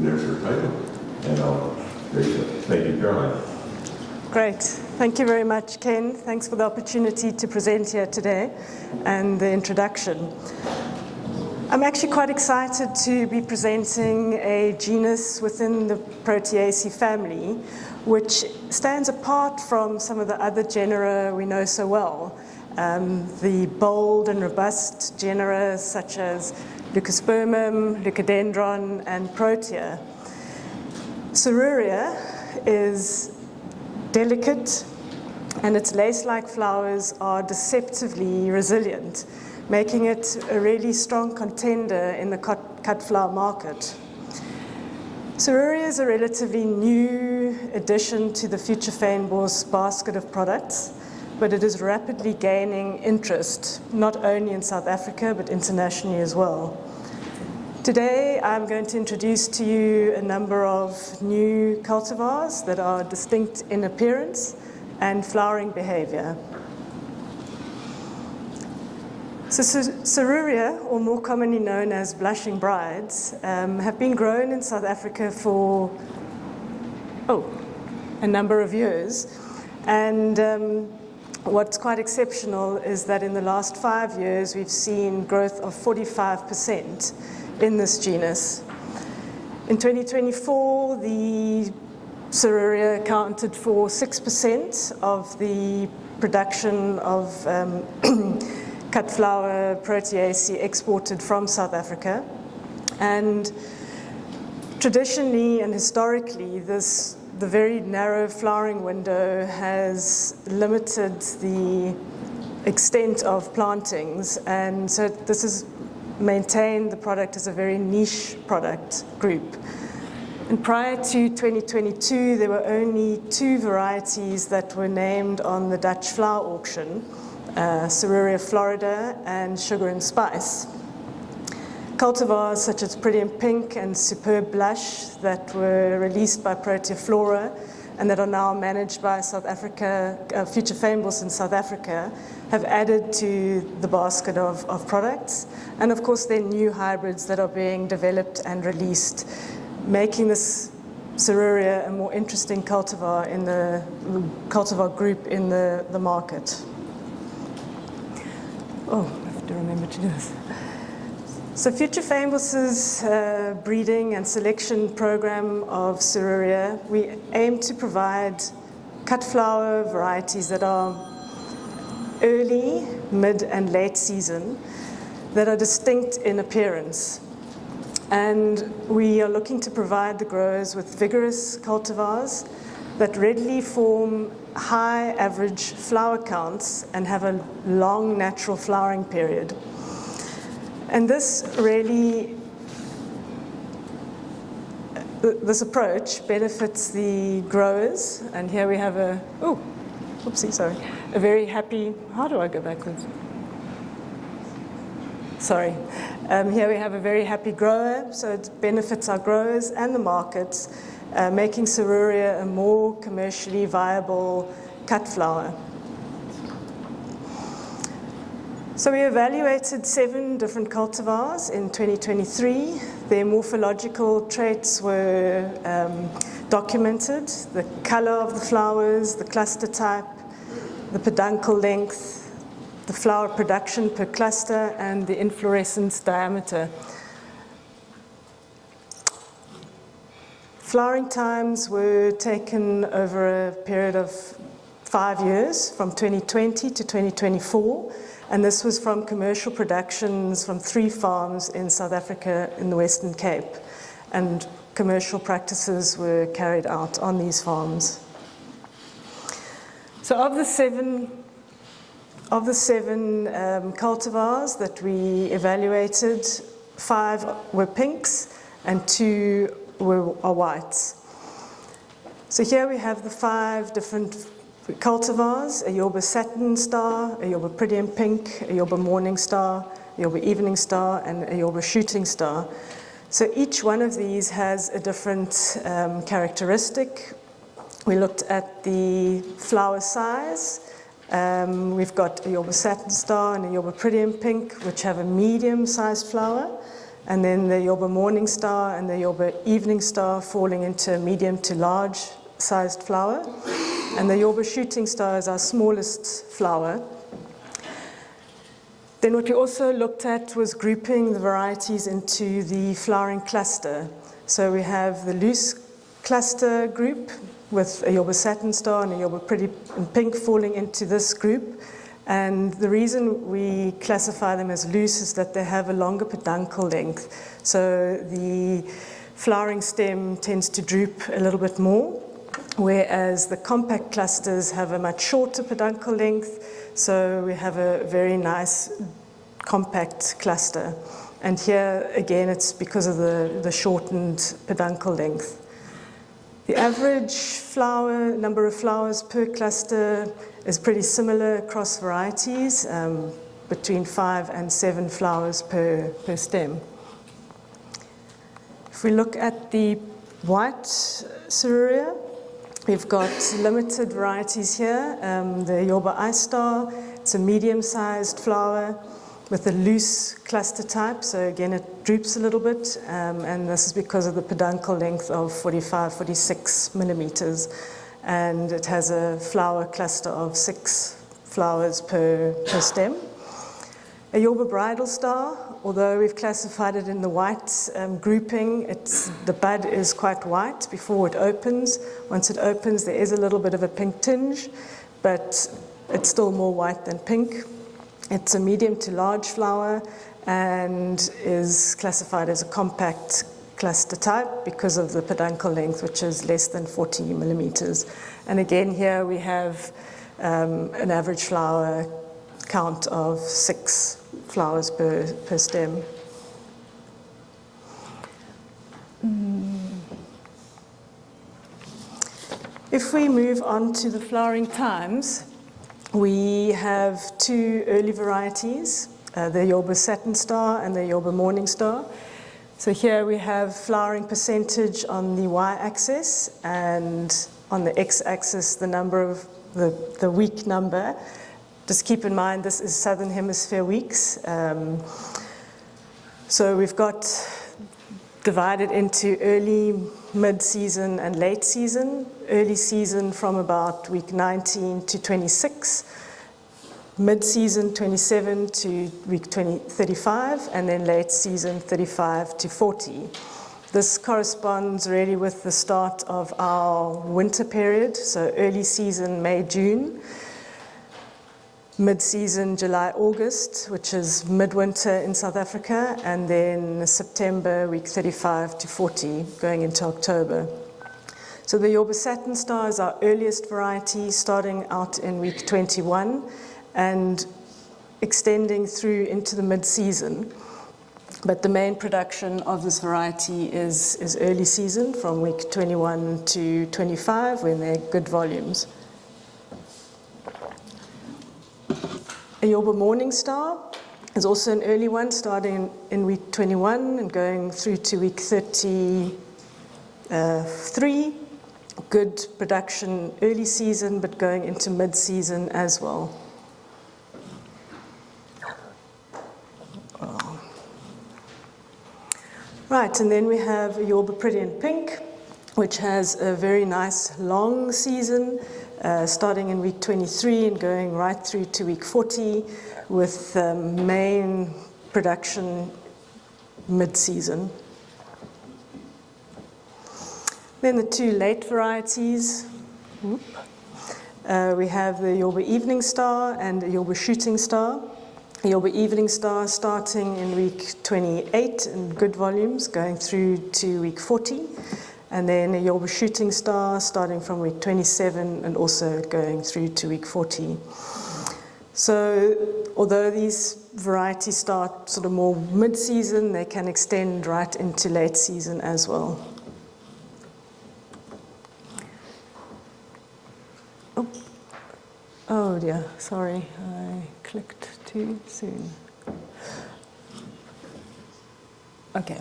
there's her title. And thank you, Caroline. Great. Thank you very much, Ken. Thanks for the opportunity to present here today and the introduction. I'm actually quite excited to be presenting a genus within the Proteaceae family, which stands apart from some of the other genera we know so well. The bold and robust genera such as Leucospermum, Leucodendron, and Protea. Serruria is delicate, and its lace-like flowers are deceptively resilient, making it a really strong contender in the cut flower market. Serruria is a relatively new addition to the Future Fynbos basket of products, but it is rapidly gaining interest, not only in South Africa, but internationally as well. Today, I'm going to introduce to you a number of new cultivars that are distinct in appearance and flowering behavior. So Serruria, or more commonly known as blushing brides, have been grown in South Africa for a number of years. And what's quite exceptional is that in the last 5 years, we've seen growth of 45% in this genus. In 2024, the Serruria accounted for 6% of the production of cut flower Proteaceae exported from South Africa. And traditionally and historically, the very narrow flowering window has limited the extent of plantings, and so this has maintained the product as a very niche product group. And prior to 2022, there were only 2 varieties that were named on the Dutch flower auction, Serruria Florida and Sugar and Spice. Cultivars such as Pretty in Pink and Superb Blush that were released by Protea Flora and that are now managed by South Africa, Future Fynbos in South Africa, have added to the basket of products. And of course, there are new hybrids that are being developed and released, making this Serruria a more interesting cultivar in the cultivar group in the market. Oh, I have to remember to do this. So Future Fynbos' breeding and selection program of Serruria, we aim to provide cut flower varieties that are early, mid, and late season that are distinct in appearance. And we are looking to provide the growers with vigorous cultivars that readily form high average flower counts and have a long natural flowering period. And this approach benefits the growers. And here we have a very happy, how do I go backwards? Sorry. Here we have a very happy grower, so it benefits our growers and the markets, making Serruria a more commercially viable cut flower. So we evaluated 7 different cultivars in 2023. Their morphological traits were documented: the color of the flowers, the cluster type, the peduncle length, the flower production per cluster, and the inflorescence diameter. Flowering times were taken over a period of 5 years, from 2020 to 2024, and this was from commercial productions from 3 farms in South Africa in the Western Cape, and commercial practices were carried out on these farms. So of the seven cultivars that we evaluated, 5 were pinks and 2 are whites. So here we have the 5 different cultivars: Ayoba Satin Star, Ayoba Pretty in Pink, Ayoba Morning Star, Ayoba Evening Star, and Ayoba Shooting Star. So each one of these has a different characteristic. We looked at the flower size. We've got Ayoba Satin Star and Ayoba Pretty in Pink, which have a medium-sized flower, and then the Yoba Morning Star and the Yoba Evening Star falling into medium to large sized flower. And the Yoba Shooting Star is our smallest flower. Then what we also looked at was grouping the varieties into the flowering cluster. So we have the loose cluster group with a Yoba Satin Star and a Yoba Pretty in Pink falling into this group. And the reason we classify them as loose is that they have a longer peduncle length. So the flowering stem tends to droop a little bit more, whereas the compact clusters have a much shorter peduncle length. So we have a very nice compact cluster. And here, again, it's because of the shortened peduncle length. The average number of flowers per cluster is pretty similar across varieties, between 5 and 7 flowers per stem. If we look at the white Serruria, we've got limited varieties here. The Yoba Ice Star, it's a medium-sized flower with a loose cluster type, so again it droops a little bit, and this is because of the peduncle length of 45-46 millimeters, and it has a flower cluster of 6 flowers per stem. A Yoba Bridal Star, although we've classified it in the white grouping, the bud is quite white before it opens. Once it opens, there is a little bit of a pink tinge, but it's still more white than pink. It's a medium to large flower and is classified as a compact cluster type because of the peduncle length, which is less than 40 millimeters. And again, here we have an average flower count of 6 flowers per stem. If we move on to the flowering times, we have 2 early varieties, the Yoba Satin Star and the Yoba Morning Star. So here we have flowering percentage on the y-axis, and on the x-axis the number of the week number. Just keep in mind this is Southern Hemisphere weeks. So we've got divided into early, mid-season and late season. Early season from about week 19 to 26, mid-season 27 to week 35, and then late season 35 to 40. This corresponds really with the start of our winter period, so early season May, June, mid-season July, August, which is midwinter in South Africa, and then September week 35 to 40, going into October. So the Yoba Satin Star is our earliest variety, starting out in week 21 and extending through into the mid-season. But the main production of this variety is early season, from week 21 to 25, when they're good volumes. A Yoba Morning Star is also an early one, starting in week 21 and going through to week 33. Good production early season, but going into mid-season as well. Right, and then we have Yoba Pretty in Pink, which has a very nice long season, starting in week 23 and going right through to week 40, with main production mid-season. Then the 2 late varieties. We have the Yoba Evening Star and the Yoba Shooting Star. The Yoba Evening Star starting in week 28 in good volumes, going through to week 40. And then a Yoba Shooting Star starting from week 27 and also going through to week 40. So although these varieties start sort of more mid-season, they can extend right into late season as well. Oh dear, sorry, I clicked too soon. Okay.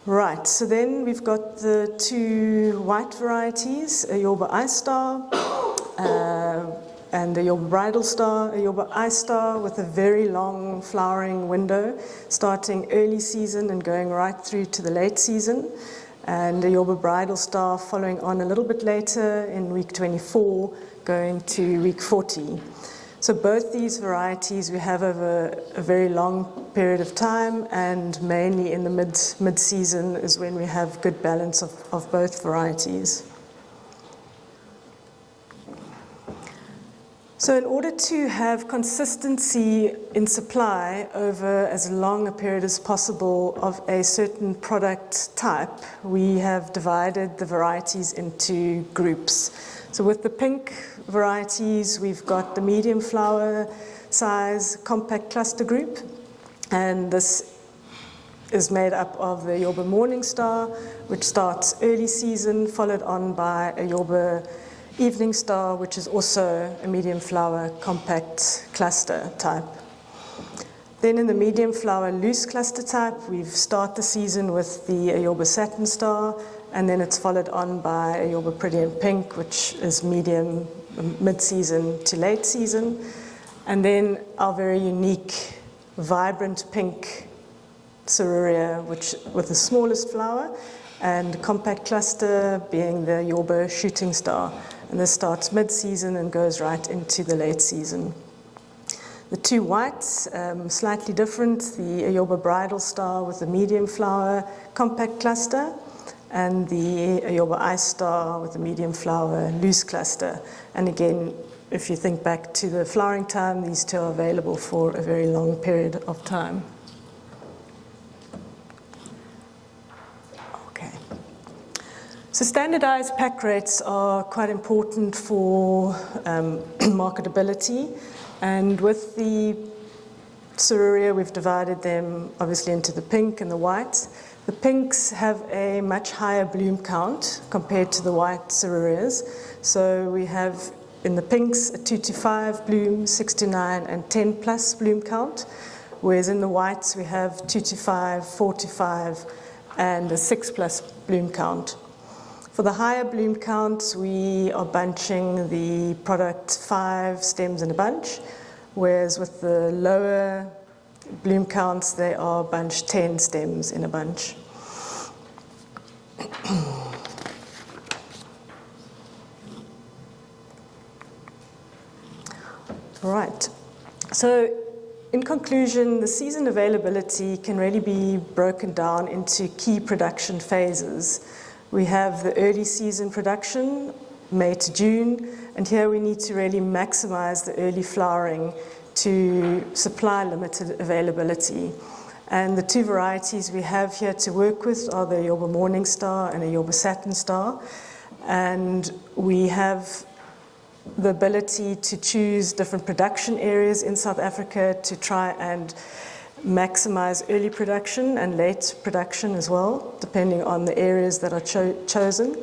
Right, so then we've got the 2 white varieties, a Yoba Ice Star, and the Yorba bridal star, a Yorba ice star with a very long flowering window, starting early season and going right through to the late season, and a Yorba bridal star following on a little bit later in week 24, going to week 40. So both these varieties we have over a very long period of time, and mainly in the mid-season is when we have good balance of both varieties. So in order to have consistency in supply over as long a period as possible of a certain product type, we have divided the varieties into groups. So with the pink varieties, we've got the medium flower size compact cluster group, and this is made up of the Yorba Morningstar, which starts early season, followed on by a Yorba Evening Star, which is also a medium flower compact cluster type. Then in the medium flower loose cluster type, we've start the season with the Yorba Satin Star, and then it's followed on by a Yorba Pretty in Pink, which is medium, mid-season to late season. And then our very unique, vibrant pink Serruria, which with the smallest flower, and compact cluster being the Yorba Shooting Star. And this starts mid-season and goes right into the late season. The two whites, slightly different, the Yorba Bridal Star with the medium flower compact cluster, and the Yorba Ice Star with the medium flower loose cluster. And again, if you think back to the flowering time, these two are available for a very long period of time. So standardized pack rates are quite important for marketability, and with the Serruria we've divided them obviously into the pink and the white. The pinks have a much higher bloom count compared to the white Serrurias. So we have in the pinks a 2 to 5 bloom, 6 to 9 and 10 plus bloom count, whereas in the whites we have 2 to 5, 4 to 5 and a 6 plus bloom count. For the higher bloom counts, we are bunching the product 5 stems in a bunch, whereas with the lower bloom counts, they are bunched 10 stems in a bunch. All right. So in conclusion, the season availability can really be broken down into key production phases. We have the early season production, May to June, and here we need to really maximize the early flowering to supply limited availability. And the two varieties we have here to work with are the Yorba Morningstar and a Yorba Satin Star. And we have the ability to choose different production areas in South Africa to try and maximize early production and late production as well, depending on the areas that are chosen.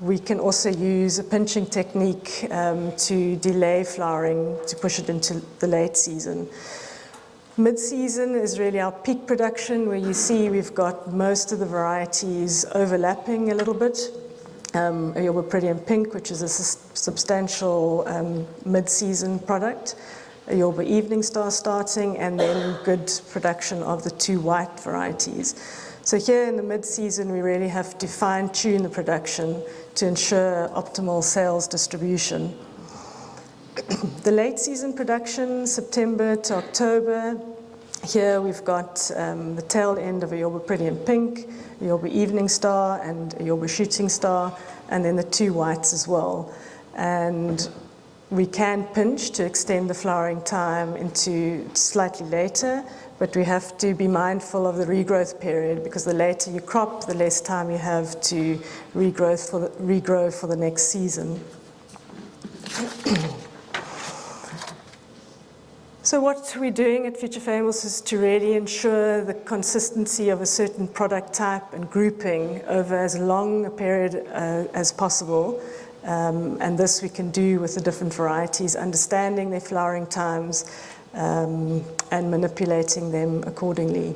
We can also use a pinching technique to delay flowering, to push it into the late season. Mid-season is really our peak production, where you see we've got most of the varieties overlapping a little bit. A Yorba Pretty in Pink, which is a substantial mid-season product. A Yorba Evening Star starting, and then good production of the two white varieties. So here in the mid-season, we really have to fine-tune the production to ensure optimal sales distribution. The late season production, September to October, here we've got the tail end of a Yorba Pretty in Pink, a Yorba Evening Star, and a Yorba Shooting Star, and then the two whites as well. And we can pinch to extend the flowering time into slightly later, but we have to be mindful of the regrowth period, because the later you crop, the less time you have to regrow for the next season. So what we're doing at Future Famous is to really ensure the consistency of a certain product type and grouping over as long a period as possible. And this we can do with the different varieties, understanding their flowering times and manipulating them accordingly.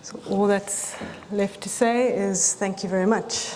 So all that's left to say is thank you very much.